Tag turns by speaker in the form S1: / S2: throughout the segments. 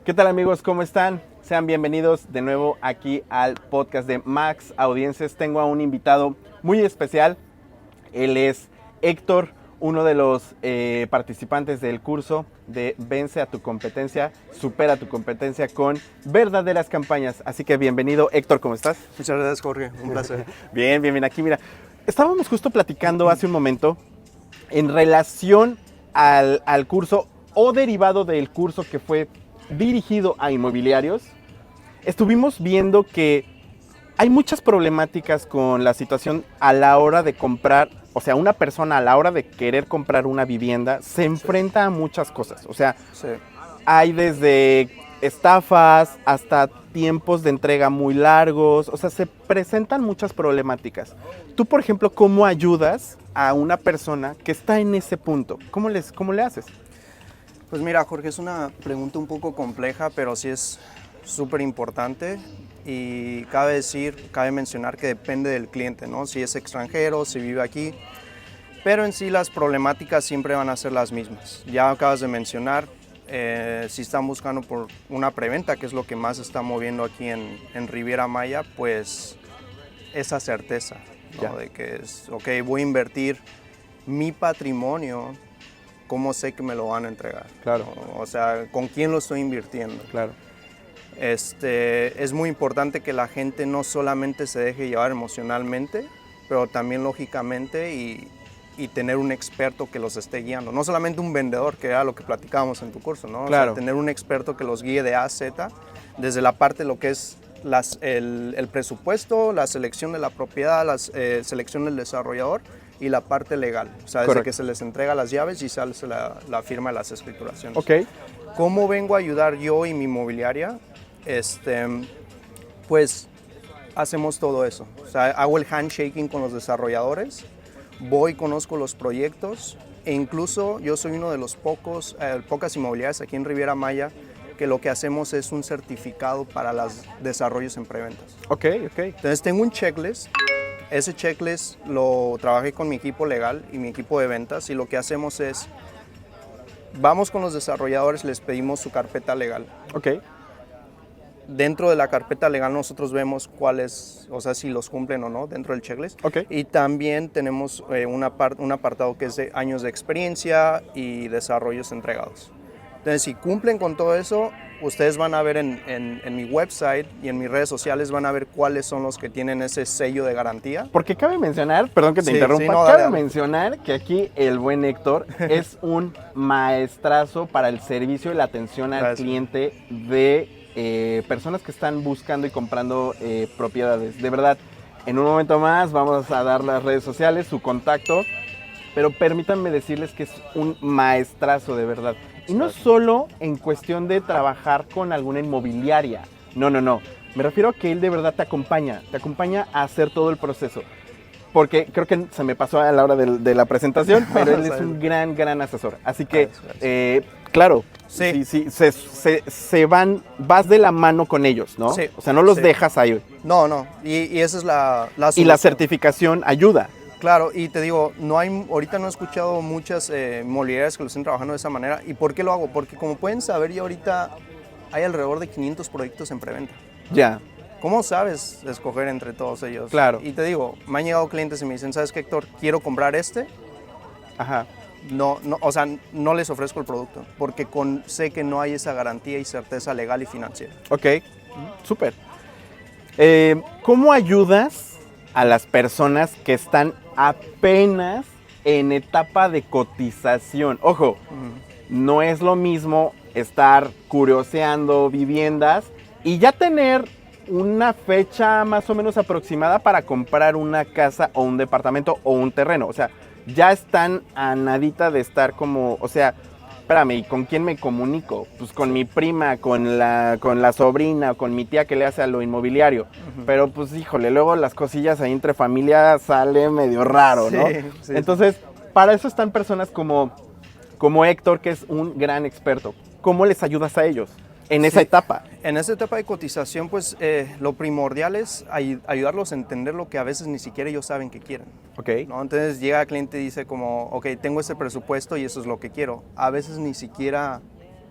S1: ¿Qué tal amigos? ¿Cómo están? Sean bienvenidos de nuevo aquí al podcast de Max Audiencias. Tengo a un invitado muy especial. Él es Héctor, uno de los participantes del curso de Vence a tu competencia, supera tu competencia con verdaderas campañas. Así que bienvenido Héctor, ¿cómo estás?
S2: Muchas gracias, Jorge, un placer.
S1: Bien, aquí mira. Estábamos justo platicando hace un momento en relación al curso o derivado del curso que fue dirigido a inmobiliarios. Estuvimos viendo que hay muchas problemáticas con la situación a la hora de comprar, o sea, una persona a la hora de querer comprar una vivienda se enfrenta a muchas cosas. O sea,
S2: Sí.
S1: hay desde estafas hasta tiempos de entrega muy largos, o sea, se presentan muchas problemáticas. Tú, por ejemplo, ¿cómo ayudas a una persona que está en ese punto? ¿Cómo le haces?
S2: Pues mira, Jorge, es una pregunta un poco compleja, pero sí es súper importante y cabe mencionar que depende del cliente, ¿no? Si es extranjero, si vive aquí, pero en sí las problemáticas siempre van a ser las mismas. Ya acabas de mencionar, si están buscando por una preventa, que es lo que más está moviendo aquí en Riviera Maya, pues esa certeza, ¿no? De que es, ok, voy a invertir mi patrimonio, ¿cómo sé que me lo van a entregar?
S1: Claro.
S2: ¿No? O sea, ¿con quién lo estoy invirtiendo?
S1: Claro.
S2: Es muy importante que la gente no solamente se deje llevar emocionalmente, pero también lógicamente y tener un experto que los esté guiando. No solamente un vendedor, que era lo que platicábamos en tu curso, ¿no?
S1: Claro.
S2: O sea, tener un experto que los guíe de A a Z, desde la parte de lo que es el presupuesto, la selección de la propiedad, la selección del desarrollador y la parte legal. O sea, desde
S1: Correcto.
S2: que se les entrega las llaves y sale la firma de las escrituraciones.
S1: Ok.
S2: ¿Cómo vengo a ayudar yo y mi inmobiliaria? Pues hacemos todo eso. O sea, hago el handshaking con los desarrolladores, voy, conozco los proyectos e incluso yo soy uno de los pocas inmobiliarias aquí en Riviera Maya que lo que hacemos es un certificado para los desarrollos en preventas.
S1: Ok.
S2: Entonces tengo un checklist. Ese checklist lo trabajé con mi equipo legal y mi equipo de ventas y lo que hacemos es, vamos con los desarrolladores, les pedimos su carpeta legal.
S1: Ok.
S2: Dentro de la carpeta legal nosotros vemos cuáles, o sea, si los cumplen o no dentro del checklist.
S1: Ok.
S2: Y también tenemos un apartado que es de años de experiencia y desarrollos entregados. Entonces, si cumplen con todo eso, ustedes van a ver en mi website y en mis redes sociales, van a ver cuáles son los que tienen ese sello de garantía.
S1: Porque cabe mencionar, perdón que te
S2: Sí,
S1: interrumpa,
S2: sí, no,
S1: cabe
S2: dale.
S1: mencionar que aquí el buen Héctor es un maestrazo para el servicio y la atención al
S2: Gracias.
S1: cliente de personas que están buscando y comprando propiedades. De verdad, en un momento más vamos a dar las redes sociales, su contacto, pero permítanme decirles que es un maestrazo de verdad. Y no solo en cuestión de trabajar con alguna inmobiliaria, no. Me refiero a que él de verdad te acompaña a hacer todo el proceso. Porque creo que se me pasó a la hora de la presentación, pero él es un gran asesor. Así que,
S2: Gracias.
S1: claro,
S2: Sí.
S1: vas de la mano con ellos, ¿no?
S2: Sí.
S1: O sea, no los
S2: Sí.
S1: dejas ahí.
S2: No. Y esa es la
S1: Y la
S2: solución.
S1: certificación ayuda.
S2: Claro, y te digo, ahorita no he escuchado muchas inmobiliarias que lo estén trabajando de esa manera. ¿Y por qué lo hago? Porque como pueden saber, ya ahorita hay alrededor de 500 proyectos en preventa.
S1: Ya.
S2: ¿Cómo sabes escoger entre todos ellos?
S1: Claro.
S2: Y te digo, me han llegado clientes y me dicen, ¿sabes qué, Héctor? Quiero comprar este.
S1: Ajá.
S2: O sea, no les ofrezco el producto porque sé que no hay esa garantía y certeza legal y financiera.
S1: Ok, súper. ¿Cómo ayudas a las personas que están apenas en etapa de cotización? Ojo, no es lo mismo estar curioseando viviendas y ya tener una fecha más o menos aproximada para comprar una casa o un departamento o un terreno. O sea, ya están a nadita de estar como, o sea, espérame, ¿y con quién me comunico? Pues con mi prima, con la sobrina, con mi tía que le hace a lo inmobiliario. Pero pues híjole, luego las cosillas ahí entre familia sale medio raro, ¿no?
S2: Sí.
S1: Entonces, para eso están personas como Héctor, que es un gran experto. ¿Cómo les ayudas a ellos en esa etapa?
S2: En esa etapa de cotización, pues lo primordial es ayudarlos a entender lo que a veces ni siquiera ellos saben que quieren.
S1: Ok.
S2: ¿No? Entonces llega el cliente y dice como, ok, tengo ese presupuesto y eso es lo que quiero. A veces ni siquiera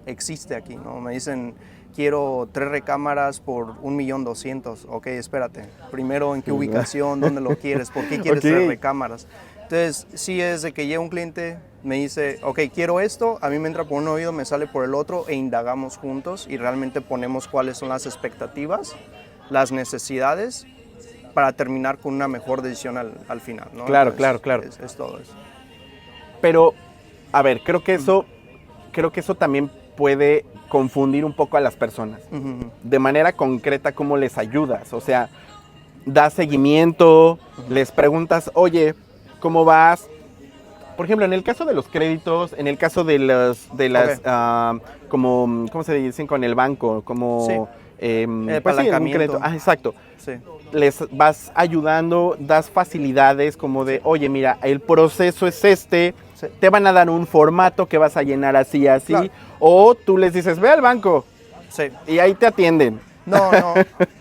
S2: existe aquí, ¿no? Me dicen, quiero 3 recámaras por 1.200.000. Ok, espérate. Primero, ¿en qué ubicación? ¿Dónde lo quieres? ¿Por qué quieres 3 recámaras? Entonces, sí es de que llega un cliente, me dice, ok, quiero esto, a mí me entra por un oído, me sale por el otro e indagamos juntos y realmente ponemos cuáles son las expectativas, las necesidades para terminar con una mejor decisión al final, ¿no?
S1: Claro,
S2: Entonces,
S1: claro.
S2: Es todo eso.
S1: Pero, a ver, creo que eso también puede confundir un poco a las personas. De manera concreta, ¿cómo les ayudas? O sea, das seguimiento, les preguntas, oye, ¿cómo vas? Por ejemplo, en el caso de los créditos, en el caso de las como, ¿cómo se dicen con el banco? Como,
S2: Sí.
S1: pues sí, un crédito. Exacto.
S2: Sí.
S1: Les vas ayudando, das facilidades como de, oye, mira, el proceso es este,
S2: Sí.
S1: te van a dar un formato que vas a llenar así,
S2: Claro.
S1: o tú les dices, ve al banco
S2: Sí.
S1: y ahí te atienden.
S2: No,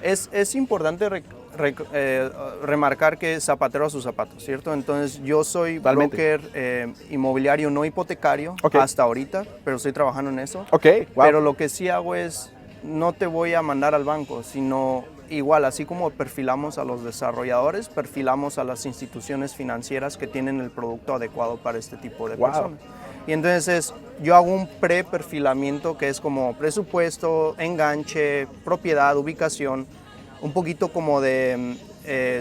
S2: es importante remarcar que es zapatero a sus zapatos, ¿cierto? Entonces yo soy
S1: Totalmente.
S2: broker inmobiliario no hipotecario hasta ahorita, pero estoy trabajando en eso.
S1: Ok, wow.
S2: Pero lo que sí hago es, no te voy a mandar al banco, sino igual, así como perfilamos a los desarrolladores, perfilamos a las instituciones financieras que tienen el producto adecuado para este tipo de personas. Y entonces yo hago un pre-perfilamiento que es como presupuesto, enganche, propiedad, ubicación, un poquito como de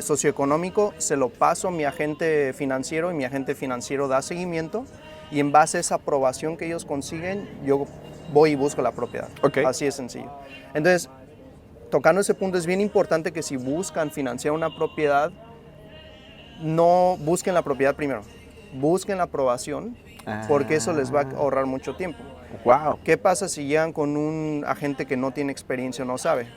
S2: socioeconómico, se lo paso a mi agente financiero y mi agente financiero da seguimiento y en base a esa aprobación que ellos consiguen, yo voy y busco la propiedad.
S1: Okay.
S2: Así de sencillo. Entonces, tocando ese punto, es bien importante que si buscan financiar una propiedad, no busquen la propiedad primero, busquen la aprobación, porque eso les va a ahorrar mucho tiempo.
S1: Wow.
S2: ¿Qué pasa si llegan con un agente que no tiene experiencia o no sabe?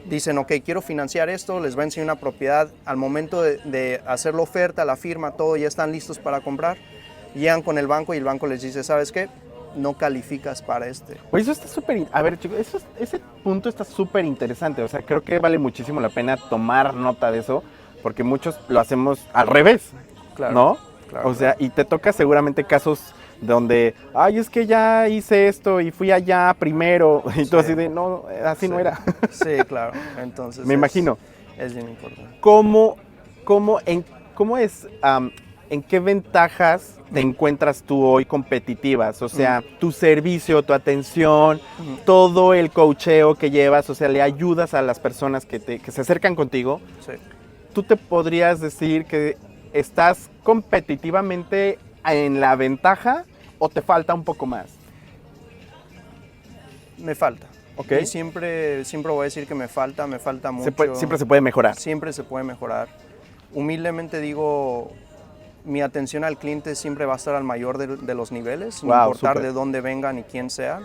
S2: Dicen, ok, quiero financiar esto, les va a enseñar una propiedad, al momento de hacer la oferta, la firma, todo, ya están listos para comprar, llegan con el banco y el banco les dice, ¿sabes qué? No calificas para este.
S1: Oye, eso está súper, a ver chicos, ese punto está súper interesante, o sea, creo que vale muchísimo la pena tomar nota de eso, porque muchos lo hacemos al revés,
S2: Claro,
S1: ¿no?
S2: claro,
S1: O sea, y te toca seguramente casos donde, ay, es que ya hice esto y fui allá primero, y tú así de, no, así no era.
S2: Sí, claro, entonces
S1: Me imagino.
S2: Es bien importante.
S1: ¿En qué ventajas te encuentras tú hoy competitivas? O sea, tu servicio, tu atención, todo el coacheo que llevas, o sea, le ayudas a las personas que se acercan contigo.
S2: Sí.
S1: ¿Tú te podrías decir que estás competitivamente en la ventaja o te falta un poco más?
S2: Me falta.
S1: Ok.
S2: Y siempre voy a decir que me falta mucho.
S1: Siempre se puede mejorar.
S2: Siempre se puede mejorar. Humildemente digo, mi atención al cliente siempre va a estar al mayor de los niveles, sin importar de dónde vengan y quién sea.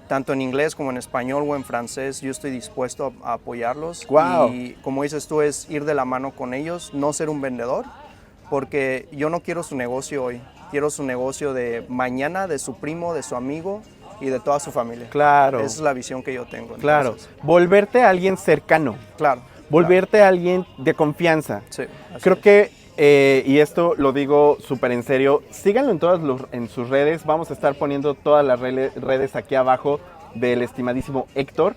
S2: Tanto en inglés como en español o en francés, yo estoy dispuesto a apoyarlos.
S1: Wow.
S2: Y como dices tú, es ir de la mano con ellos, no ser un vendedor, porque yo no quiero su negocio hoy, quiero su negocio de mañana, de su primo, de su amigo y de toda su familia.
S1: Claro.
S2: Esa es la visión que yo tengo.
S1: Claro.
S2: Entonces,
S1: Volverte a alguien cercano.
S2: Claro.
S1: Volverte a alguien de confianza.
S2: Sí.
S1: Creo que, y esto lo digo súper en serio, síganlo en sus redes. Vamos a estar poniendo todas las redes aquí abajo del estimadísimo Héctor.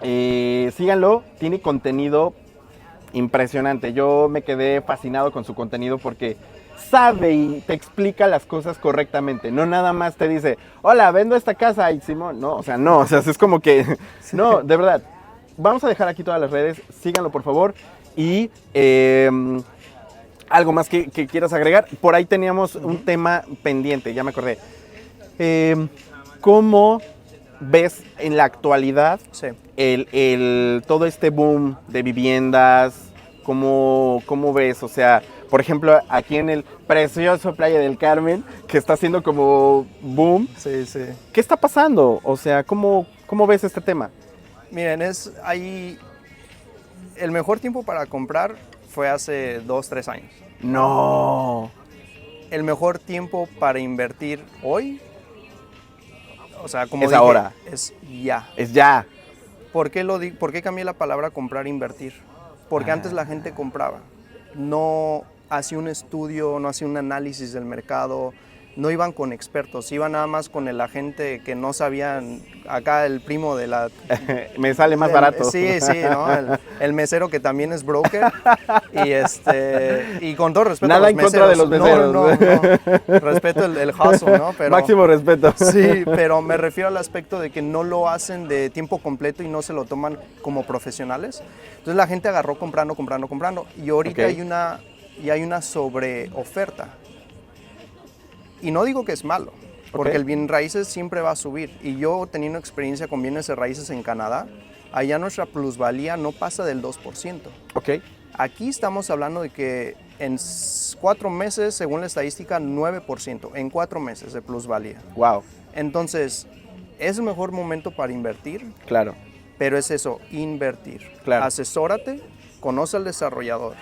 S1: Síganlo, tiene contenido impresionante. Yo me quedé fascinado con su contenido porque sabe y te explica las cosas correctamente. No nada más te dice, hola, vendo esta casa y Simón. No, o sea, es como que, no, de verdad. Vamos a dejar aquí todas las redes, síganlo por favor. Y algo más que quieras agregar. Por ahí teníamos un tema pendiente, ya me acordé. ¿Cómo ves en la actualidad todo este boom de viviendas? ¿Cómo ves? O sea, por ejemplo, aquí en el precioso Playa del Carmen, que está haciendo como boom.
S2: Sí, sí.
S1: ¿Qué está pasando? O sea, ¿cómo ves este tema?
S2: Miren, el mejor tiempo para comprar fue hace 2-3 años.
S1: No.
S2: El mejor tiempo para invertir hoy, o sea, como
S1: es
S2: dije,
S1: ahora.
S2: Es ya.
S1: Es ya.
S2: ¿Por qué cambié la palabra comprar e invertir? Porque antes la gente compraba, no hacía un estudio, no hacía un análisis del mercado, no iban con expertos, iban nada más con el agente que no sabían, acá el primo de la...
S1: Me sale más barato.
S2: Sí, sí, ¿no? El mesero que también es broker. Y con todo respeto
S1: Nada
S2: a los
S1: en contra de los meseros.
S2: No. Respeto el hustle, ¿no? Pero,
S1: máximo respeto.
S2: Sí, pero me refiero al aspecto de que no lo hacen de tiempo completo y no se lo toman como profesionales. Entonces la gente agarró comprando. Y ahorita
S1: Ok.
S2: hay una sobreoferta. Y no digo que es malo, porque
S1: Ok.
S2: el bien raíces siempre va a subir. Y yo teniendo experiencia con bienes de raíces en Canadá, allá nuestra plusvalía no pasa del 2%.
S1: Ok.
S2: Aquí estamos hablando de que en 4 meses, según la estadística, 9%, en 4 meses de plusvalía.
S1: Wow.
S2: Entonces, es el mejor momento para invertir,
S1: Claro.
S2: pero es eso, invertir.
S1: Claro.
S2: Asesórate, conoce al desarrollador.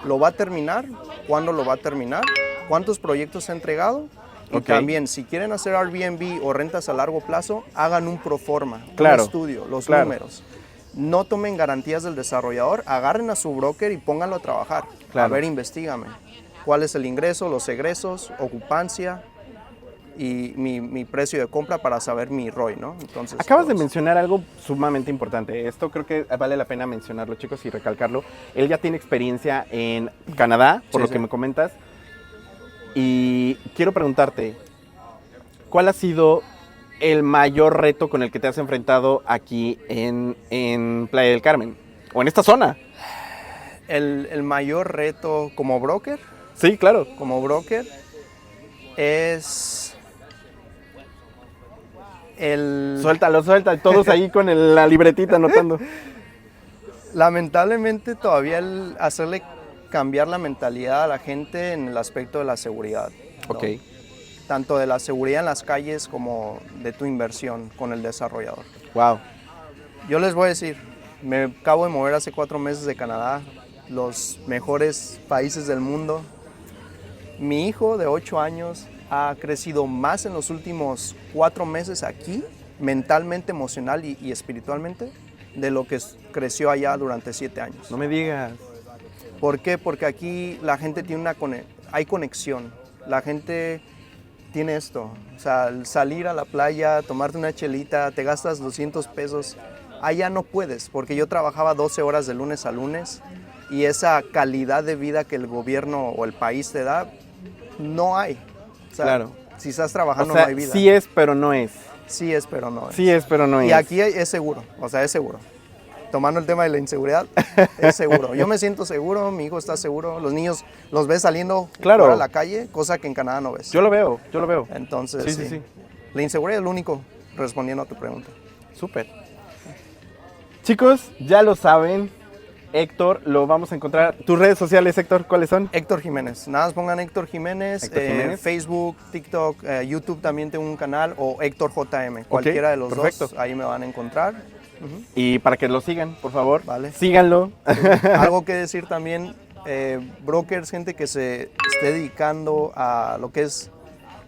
S2: ¿Lo va a terminar? ¿Cuándo lo va a terminar? ¿Cuántos proyectos ha entregado? Y
S1: Ok.
S2: también, si quieren hacer Airbnb o rentas a largo plazo, hagan un proforma,
S1: Claro.
S2: un estudio, los
S1: Claro.
S2: números. No tomen garantías del desarrollador, agarren a su broker y pónganlo a trabajar.
S1: Claro.
S2: A ver, investígame. ¿Cuál es el ingreso, los egresos, ocupancia y mi precio de compra para saber mi ROI, ¿no? Entonces,
S1: Acabas de
S2: pues,
S1: mencionar algo sumamente importante. Esto creo que vale la pena mencionarlo, chicos, y recalcarlo. Él ya tiene experiencia en Canadá, por
S2: Sí,
S1: lo
S2: sí.
S1: que me comentas. Y quiero preguntarte, ¿cuál ha sido el mayor reto con el que te has enfrentado aquí en Playa del Carmen? O en esta zona.
S2: el mayor reto como broker
S1: Sí, claro.
S2: es el...
S1: Suéltalo, todos ahí con la libretita anotando.
S2: Lamentablemente todavía el hacerle cambiar la mentalidad a la gente en el aspecto de la seguridad, ¿no?
S1: Ok.
S2: Tanto de la seguridad en las calles como de tu inversión con el desarrollador.
S1: Wow.
S2: Yo les voy a decir, me acabo de mover hace 4 meses de Canadá, los mejores países del mundo. Mi hijo de 8 años ha crecido más en los últimos 4 meses aquí, mentalmente, emocional y espiritualmente, de lo que creció allá durante 7 años.
S1: No me digas.
S2: ¿Por qué? Porque aquí la gente tiene hay conexión. La gente tiene esto. O sea, el salir a la playa, tomarte una chelita, te gastas 200 pesos. Allá no puedes, porque yo trabajaba 12 horas de lunes a lunes y esa calidad de vida que el gobierno o el país te da, no hay. O sea,
S1: Claro.
S2: si estás
S1: O
S2: trabajando
S1: sea,
S2: no hay vida.
S1: sí es, pero no es.
S2: Sí es, pero no es.
S1: Sí es, pero no es.
S2: Y aquí es seguro, o sea, es seguro. Tomando el tema de la inseguridad, es seguro. Yo me siento seguro, mi hijo está seguro, los niños los ves saliendo
S1: Claro.
S2: fuera a la calle, cosa que en Canadá no ves.
S1: Yo lo veo.
S2: Entonces,
S1: Sí, sí, sí.
S2: La inseguridad es lo único, respondiendo a tu pregunta.
S1: Súper. Chicos, ya lo saben. Héctor, lo vamos a encontrar. ¿Tus redes sociales, Héctor, cuáles son?
S2: Héctor Jiménez, nada más pongan Héctor Jiménez,
S1: Héctor Jiménez.
S2: Facebook, TikTok, YouTube también tengo un canal, o Héctor JM, cualquiera de los
S1: perfecto.
S2: dos, ahí me van a encontrar.
S1: Y para que lo sigan, por favor.
S2: Vale.
S1: Síganlo.
S2: Algo que decir también, brokers, gente que se esté dedicando a lo que es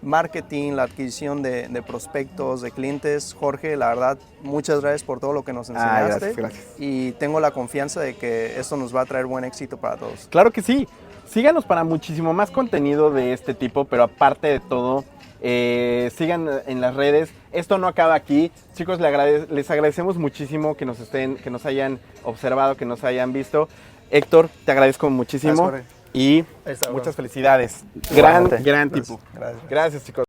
S2: marketing, la adquisición de prospectos, de clientes. Jorge, la verdad, muchas gracias por todo lo que nos enseñaste.
S1: Gracias.
S2: Y tengo la confianza de que esto nos va a traer buen éxito para todos.
S1: Claro que sí. Síganos para muchísimo más contenido de este tipo, pero aparte de todo, sigan en las redes. Esto no acaba aquí. Chicos, les agradecemos muchísimo que nos hayan observado, que nos hayan visto. Héctor, te agradezco muchísimo.
S2: Gracias, Jorge.
S1: Y
S2: Ahí está,
S1: muchas
S2: bro.
S1: felicidades.
S2: Igualmente.
S1: Gran
S2: Gracias.
S1: tipo.
S2: Gracias.
S1: Gracias, chicos.